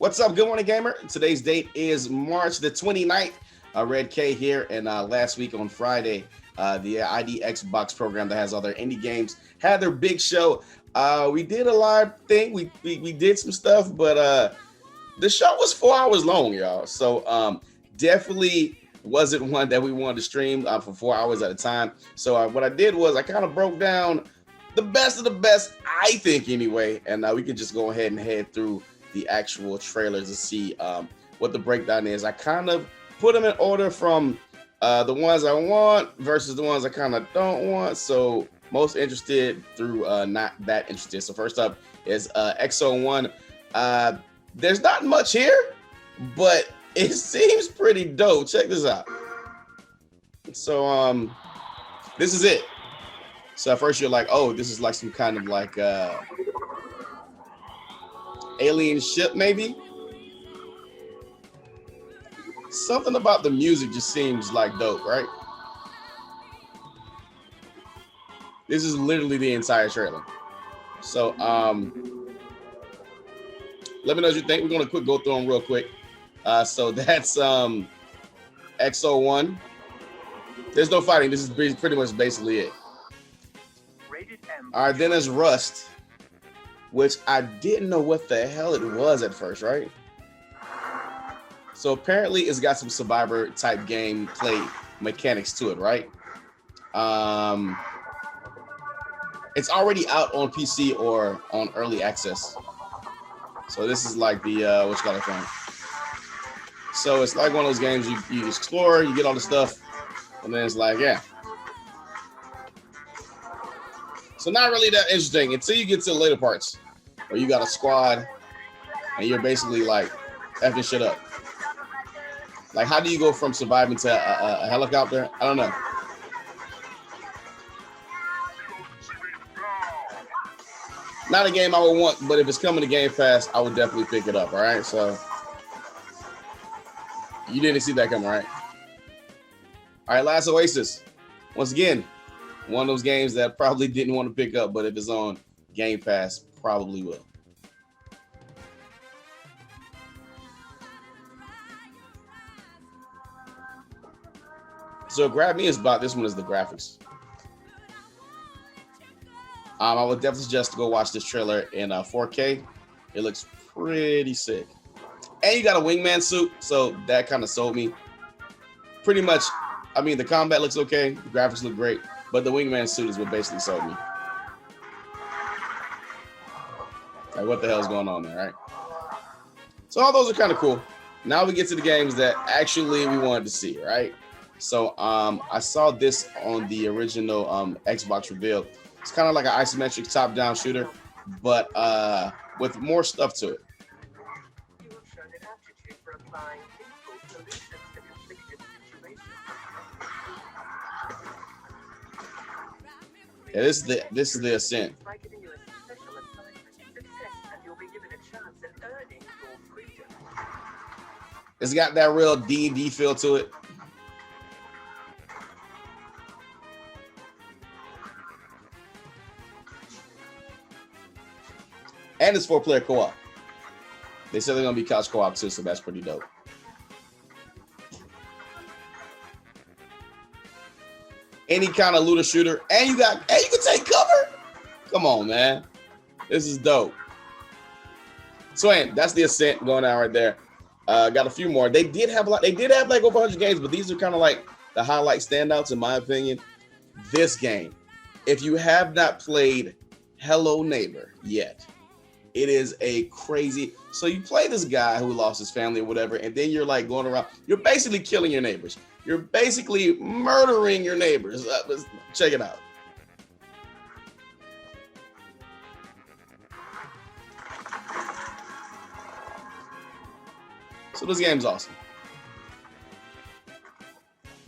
What's up, good morning, gamer? Today's date is March the 29th. Red K here, and last week on Friday, the ID Xbox program that has all their indie games had their big show. We did a live thing. We did some stuff, but the show was 4 hours long, y'all. So definitely wasn't one that we wanted to stream for 4 hours at a time. So what I did was I kind of broke down the best of the best, I think, anyway, and we could just go ahead and head through the actual trailers to see what the breakdown is. I kind of put them in order from the ones I want versus the ones I kind of don't want. So most interested through not that interested. So first up is XONE. There's not much here, but it seems pretty dope. Check this out. So this is it. So at first you're like, oh, this is like some kind of like alien ship, maybe. Something about the music just seems like dope, right? This is literally the entire trailer. So let me know what you think. We're gonna go through them real quick. So that's XO1. There's no fighting. This is pretty much basically it. All right, then there's Rust, which I didn't know what the hell it was at first, right? So apparently it's got some Survivor type gameplay mechanics to it, right? It's already out on PC or on early access. So this is like the what you call it from. So it's like one of those games you explore, you get all the stuff, and then it's like, yeah. So not really that interesting until you get to the later parts where you got a squad and you're basically like effing shit up. Like, how do you go from surviving to a helicopter? I don't know. Not a game I would want, but if it's coming to Game Pass, I would definitely pick it up, all right? So you didn't see that coming, right? All right, last Oasis. Once again, one of those games that probably didn't want to pick up, but if it's on Game Pass, probably will. So what grabbed me is about this one is the graphics. I would definitely suggest to go watch this trailer in 4K. It looks pretty sick. And you got a wingman suit, so that kind of sold me. Pretty much, I mean, the combat looks okay, the graphics look great, but the wingman suit is what basically sold me. Like, what the hell is going on there, right? So all those are kind of cool. Now we get to the games that actually we wanted to see, right? So I saw this on the original Xbox reveal. It's kind of like an isometric top-down shooter, but with more stuff to it. Yeah, this is the Ascent. It's got that real D&D feel to it. And it's 4-player co-op. They said they're gonna be couch co-op too, so that's pretty dope. Any kind of looter shooter, and you can take cover. Come on, man, this is dope. So, that's the Ascent going out right there. Got a few more. They did have a lot. They did have like over 100 games, but these are kind of like the highlight standouts in my opinion. This game, if you have not played Hello Neighbor yet, it is a crazy. So you play this guy who lost his family or whatever, and then you're like going around. You're basically killing your neighbors. You're basically murdering your neighbors. Check it out. So this game's awesome.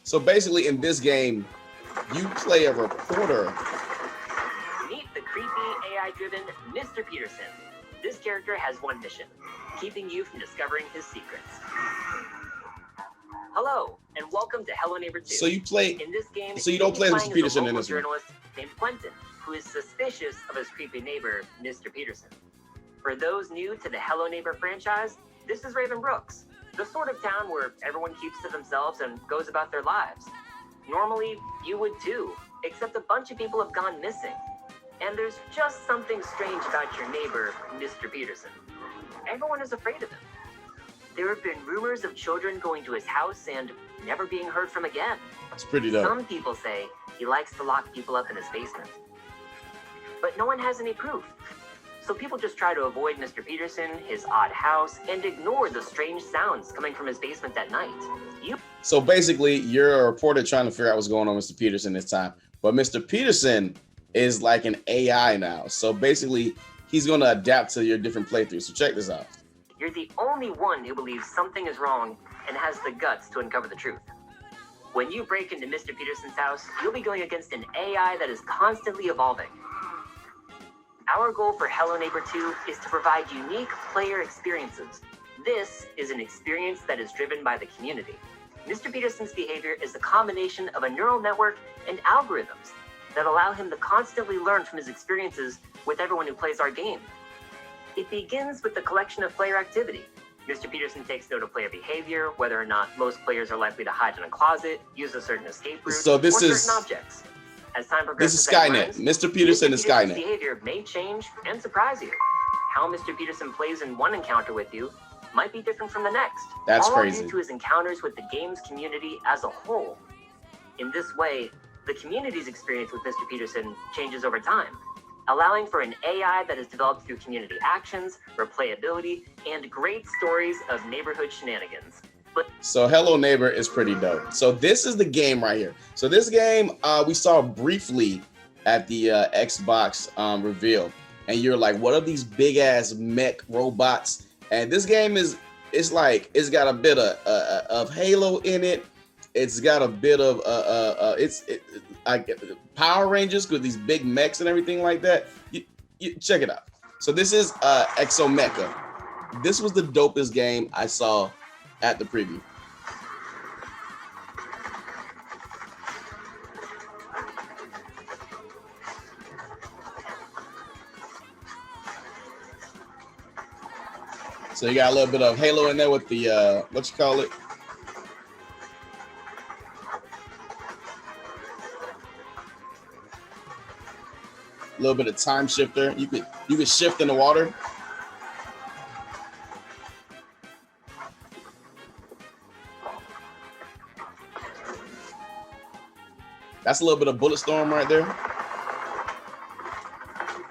So basically in this game, you play a reporter. Meet the creepy AI-driven Mr. Peterson. This character has one mission, keeping you from discovering his secrets. Hello, and welcome to Hello Neighbor 2. So you play in this game. So you don't play Mr. Peterson in this one. Journalist named Quentin, who is suspicious of his creepy neighbor, Mr. Peterson. For those new to the Hello Neighbor franchise, This is Raven Brooks, the sort of town where everyone keeps to themselves and goes about their lives. Normally, you would too, except a bunch of people have gone missing. And there's just something strange about your neighbor, Mr. Peterson. Everyone is afraid of him. There have been rumors of children going to his house and never being heard from again. It's pretty dope. Some people say he likes to lock people up in his basement. But no one has any proof. So people just try to avoid Mr. Peterson, his odd house, and ignore the strange sounds coming from his basement at night. So basically, you're a reporter trying to figure out what's going on with Mr. Peterson this time. But Mr. Peterson is like an AI now. So basically, he's going to adapt to your different playthroughs. So check this out. You're the only one who believes something is wrong and has the guts to uncover the truth. When you break into Mr. Peterson's house, you'll be going against an AI that is constantly evolving. Our goal for Hello Neighbor 2 is to provide unique player experiences. This is an experience that is driven by the community. Mr. Peterson's behavior is a combination of a neural network and algorithms that allow him to constantly learn from his experiences with everyone who plays our game. It begins with the collection of player activity. Mr. Peterson takes note of player behavior, whether or not most players are likely to hide in a closet, use a certain escape route, So this or is certain objects. As time progresses, this is Skynet. Mr. Peterson is Skynet. Behavior may change and surprise you. How Mr. Peterson plays in one encounter with you might be different from the next. That's all crazy. Due to his encounters with the game's community as a whole. In this way, the community's experience with Mr. Peterson changes over time, allowing for an AI that is developed through community actions, replayability, and great stories of neighborhood shenanigans. So Hello Neighbor is pretty dope. So this is the game right here. So this game we saw briefly at the Xbox reveal, and you're like, what are these big ass mech robots? And this game it's got a bit of Halo in it. It's got a bit of Power Rangers with these big mechs and everything like that. You check it out. So this is Exo Mecca. This was the dopest game I saw at the preview. So you got a little bit of Halo in there with the what you call it? A little bit of time shifter. You could shift in the water. That's a little bit of Bullet Storm right there.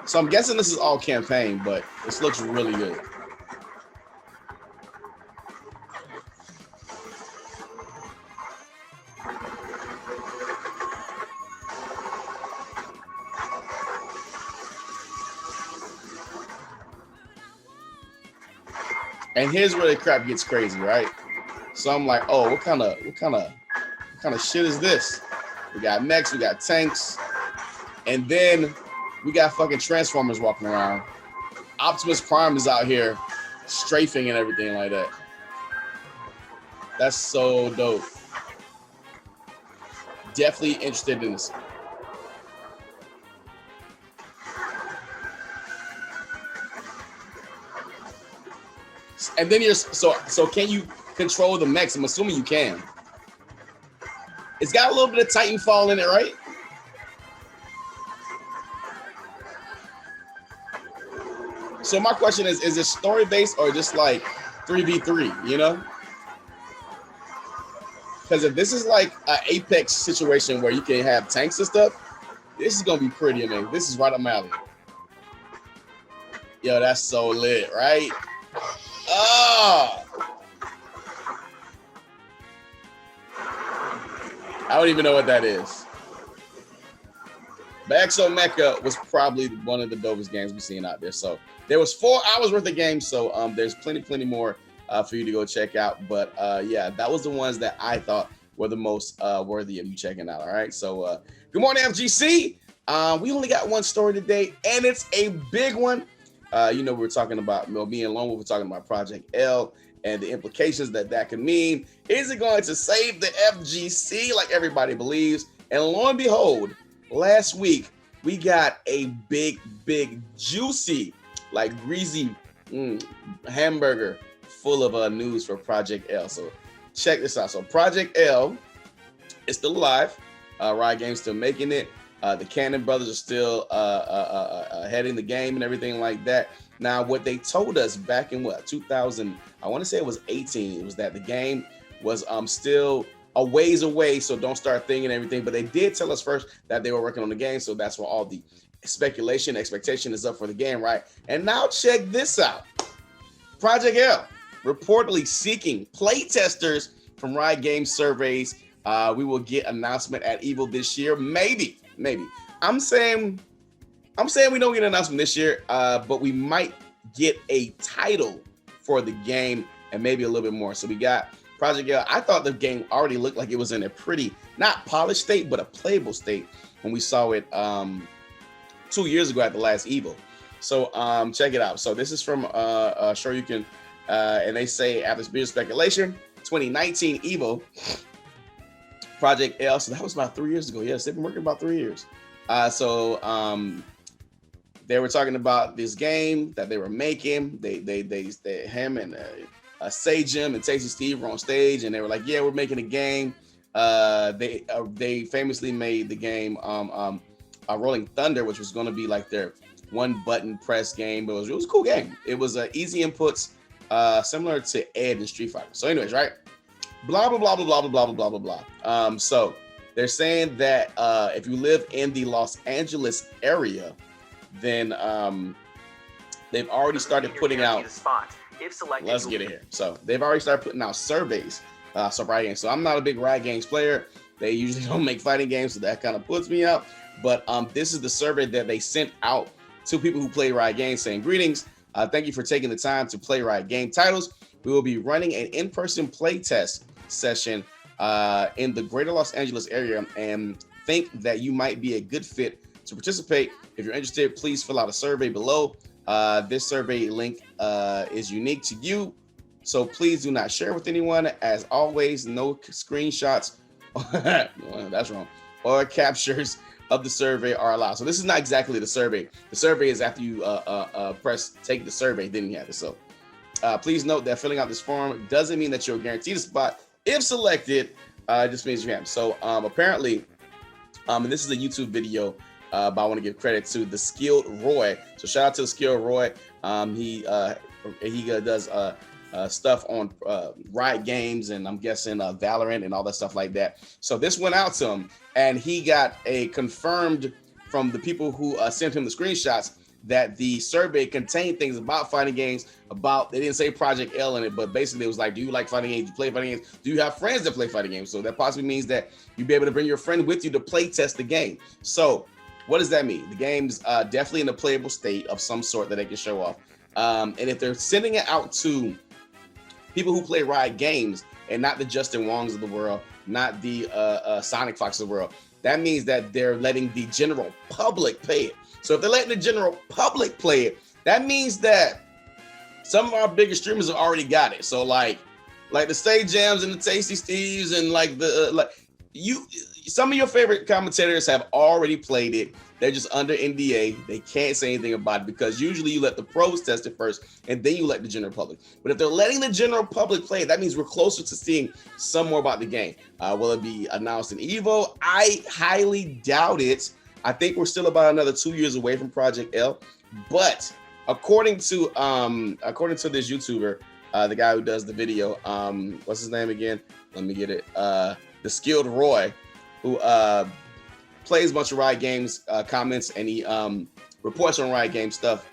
So I'm guessing this is all campaign, but this looks really good. And here's where the crap gets crazy, right? So I'm like, oh, what kind of shit is this? We got mechs, we got tanks, and then we got fucking Transformers walking around. Optimus Prime is out here strafing and everything like that. That's so dope. Definitely interested in this. And then you're so can you control the mechs? I'm assuming you can. It's got a little bit of Titanfall in it, right? So my question is it story based or just like 3v3, you know? Because if this is like an Apex situation where you can have tanks and stuff, this is gonna be pretty amazing. This is right up my alley. Yo, that's so lit, right? Oh! I don't even know what that is. But Exo Mecca was probably one of the dopest games we've seen out there. So there was 4 hours worth of games. So there's plenty more for you to go check out. But yeah, that was the ones that I thought were the most worthy of you checking out. All right. So good morning, FGC. We only got one story today, and it's a big one. You know, we're talking about me and Lone Wolf. We're talking about Project L and the implications that could mean. Is it going to save the FGC like everybody believes? And lo and behold, last week we got a big, juicy, like greasy hamburger full of news for Project L. So check this out. So Project L is still alive. Riot Games still making it. The Cannon brothers are still heading the game and everything like that. Now, what they told us back in 2000, I want to say it was 18, it was that the game was still a ways away, so don't start thinking everything. But they did tell us first that they were working on the game, so that's why all the speculation, expectation is up for the game, right? And now check this out. Project L reportedly seeking playtesters from Riot Games surveys. We will get announcement at EVO this year, maybe. I'm saying we don't get an announcement this year, but we might get a title for the game and maybe a little bit more. So we got Project L. I thought the game already looked like it was in a pretty, not polished state, but a playable state when we saw it 2 years ago at the last EVO. So check it out. So this is from Sure You Can, and they say after severe speculation, 2019 EVO. Project L, so that was about 3 years ago. Yes, they've been working about 3 years. So they were talking about this game that they were making. They him and Sajim and Tasty Steve were on stage, and they were like, "Yeah, we're making a game." They famously made the game Rolling Thunder, which was going to be like their one button press game, but it was a cool game. It was easy inputs, similar to Ed and Street Fighter. So, anyways, right. Blah, blah, blah, blah, blah, blah, blah, blah, blah, blah. So they're saying that if you live in the Los Angeles area, then they've already started putting out, let's get it here. So they've already started putting out surveys. So Riot Games. So I'm not a big Riot Games player. They usually don't make fighting games, so that kind of puts me out. But this is the survey that they sent out to people who play Riot Games saying, greetings. Thank you for taking the time to play Riot Game titles. We will be running an in-person playtest session in the greater Los Angeles area and think that you might be a good fit to participate. If you're interested, please fill out a survey below. This survey link is unique to you, so please do not share with anyone. As always, no screenshots, that's wrong, or captures of the survey are allowed. So this is not exactly the survey. The survey is after you press take the survey, then you have it. So please note that filling out this form doesn't mean that you're guaranteed a spot. If selected, it just means you have. So apparently, and this is a YouTube video, but I want to give credit to the Skilled Roy. So shout out to the Skilled Roy. He does stuff on Riot Games, and I'm guessing Valorant and all that stuff like that. So this went out to him, and he got a confirmed from the people who sent him the screenshots that the survey contained things about fighting games, they didn't say Project L in it, but basically it was like, do you like fighting games? Do you play fighting games? Do you have friends that play fighting games? So that possibly means that you'll be able to bring your friend with you to play test the game. So what does that mean? The game's definitely in a playable state of some sort that they can show off. And if they're sending it out to people who play Riot Games and not the Justin Wongs of the world, not the Sonic Fox of the world, that means that they're letting the general public play it. So if they're letting the general public play it, that means that some of our bigger streamers have already got it. So like the Stay Jams and the Tasty Steves and some of your favorite commentators have already played it. They're just under NDA. They can't say anything about it because usually you let the pros test it first and then you let the general public. But if they're letting the general public play it, that means we're closer to seeing some more about the game. Will it be announced in EVO? I highly doubt it. I think we're still about another 2 years away from Project L. But according to this YouTuber, the guy who does the video, what's his name again? Let me get it. The Skilled Roy, who plays a bunch of Riot Games comments, and he reports on Riot Games stuff.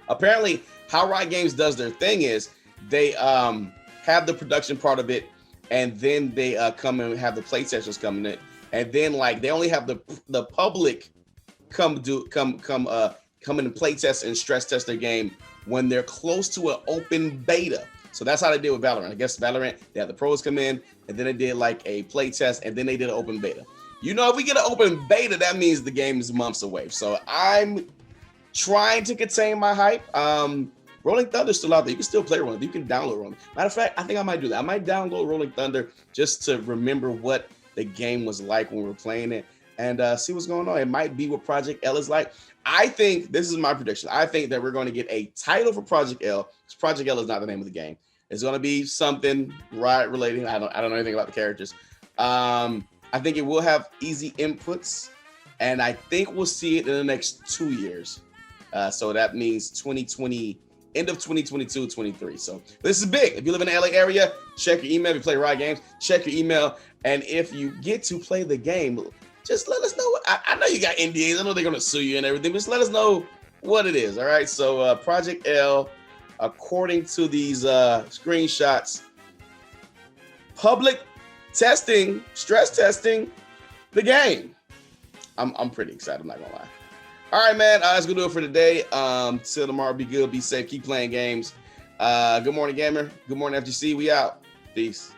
Apparently, how Riot Games does their thing is they have the production part of it, and then they come and have the play sessions coming in, and then they only have the public come in and play test and stress test their game when they're close to an open beta. So that's how they did with Valorant. I guess Valorant, they had the pros come in, and then they did a play test, and then they did an open beta. If we get an open beta, that means the game is months away. So I'm trying to contain my hype. Rolling Thunder's still out there. You can still play Rolling. You can download Rolling. Matter of fact, I think I might do that. I might download Rolling Thunder just to remember what the game was like when we were playing it and see what's going on. It might be what Project L is like. I think, this is my prediction, I think that we're going to get a title for Project L, because Project L is not the name of the game. It's going to be something Riot related. I don't know anything about the characters. I think it will have easy inputs, and I think we'll see it in the next 2 years. So that means 2020, end of 2022, 23. So this is big. If you live in the LA area, check your email. If you play Riot Games, check your email. And if you get to play the game, just let us know. I know you got NDAs. I know they're going to sue you and everything, but just let us know what it is. All right. So Project L, according to these screenshots, public testing, stress testing the game. I'm pretty excited. I'm not going to lie. All right, man. That's going to do it for today. Till tomorrow, be good, be safe, keep playing games. Good morning, gamer. Good morning, FGC. We out. Peace.